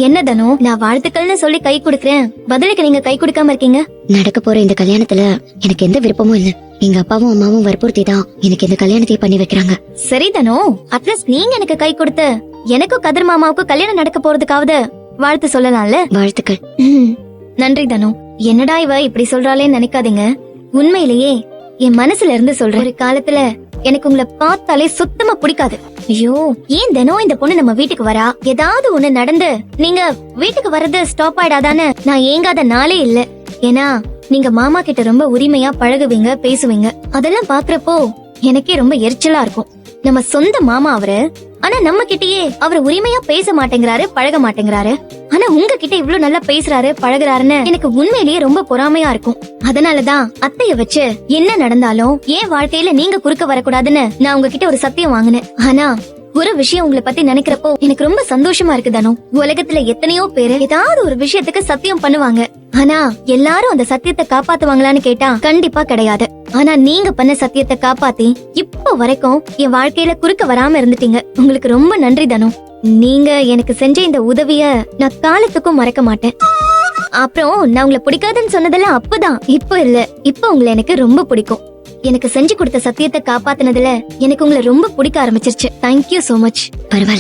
என்ன தனு, நான் வாழ்த்துக்கள்னு சொல்லி கை கொடுக்கறேன், பதிலுக்கு நீங்க கை கொடுக்காம இருக்கீங்க. நடக்க போற இந்த கல்யாணத்துல எனக்கு எந்த விருப்பமும் இல்ல. எங்க அப்பாவும் அம்மாவும் வற்புறுத்தி தான் எனக்கு இந்த கல்யாணத்தை பண்ணி வைக்கிறாங்க. சரி தனு, அட்லீஸ்ட் நீங்க எனக்கு கை கொடுத்து எனக்கும் கதிர் மாமாவுக்கும் கல்யாணம் நடக்க போறதுக்காவது வாழ்த்து சொல்லலாம்ல. வாழ்த்துக்கள். நன்றி தனு. என்னடா இவ இப்படி சொல்றாளேன்னு நினைக்காதீங்க. உண்மையிலேயே என் மனசுல இருந்து சொல்ற. ஒரு காலத்துல எனக்கு உங்களை பார்த்தாலே சுத்தமா பிடிக்காது. ஐயோ, ஏன் தினம் இந்த பொண்ணு நம்ம வீட்டுக்கு வரா, ஏதாவது ஒண்ணு நடந்து நீங்க வீட்டுக்கு வர்றது ஸ்டாப் ஆயிடாதான்னு நான் ஏங்காத நாளே இல்ல. ஏன்னா நீங்க மாமா கிட்ட ரொம்ப உரிமையா பழகுவீங்க, பேசுவீங்க. அதெல்லாம் பாக்குறப்போ எனக்கே ரொம்ப எரிச்சலா இருக்கும். நம்ம சொந்த மாமா அவரு, ஆனா நம்ம கிட்டயே அவர் உரிமையா பேச மாட்டேங்கிறாரு, பழக மாட்டேங்கிறாரு. ஆனா உங்ககிட்ட இவ்ளோ நல்லா பேசுறாரு, பழகுறாருன்னு எனக்கு உண்மையிலேயே ரொம்ப பொறாமையா இருக்கும். அதனாலதான் அத்தைய வச்சு என்ன நடந்தாலும் என் வாழ்க்கையில நீங்க குறுக்க வரக்கூடாதுன்னு நான் உங்ககிட்ட ஒரு சத்தியம் வாங்கினேன். ஆனா ஒரு விஷயம் உங்களை பத்தி நினைக்கிறப்போ எனக்கு ரொம்ப சந்தோஷமா இருக்கு தனு. உலகத்துல எத்தனையோ பேரு ஏதாவது ஒரு விஷயத்துக்கு சத்தியம் பண்ணுவாங்க, ஆனா எல்லாரும் அந்த சத்தியத்தை காப்பாத்துவாங்களான்னு கேட்டா கண்டிப்பா கிடையாது. ஆனா நீங்க பண்ண சத்தியத்தை காப்பாத்தி இப்போ வரைக்கும் என் வாழ்க்கையில குறுக்க வராம இருந்துட்டீங்க. உங்களுக்கு ரொம்ப நன்றி தனு. நீங்க எனக்கு செஞ்ச இந்த உதவிய நான் காலத்துக்கும் மறக்க மாட்டேன். அப்புறம் நான் உங்களை பிடிக்காதுன்னு சொன்னதெல்லாம் அப்பதான், இப்போ இல்ல. இப்போ உங்களை எனக்கு ரொம்ப பிடிக்கும். எனக்கு செஞ்சு கொடுத்த சத்தியத்தை காப்பாத்தினதுல எனக்கு உங்களை ரொம்ப பிடிக்க ஆரம்பிச்சிருச்சு. Thank you so much. பரவாயில்ல.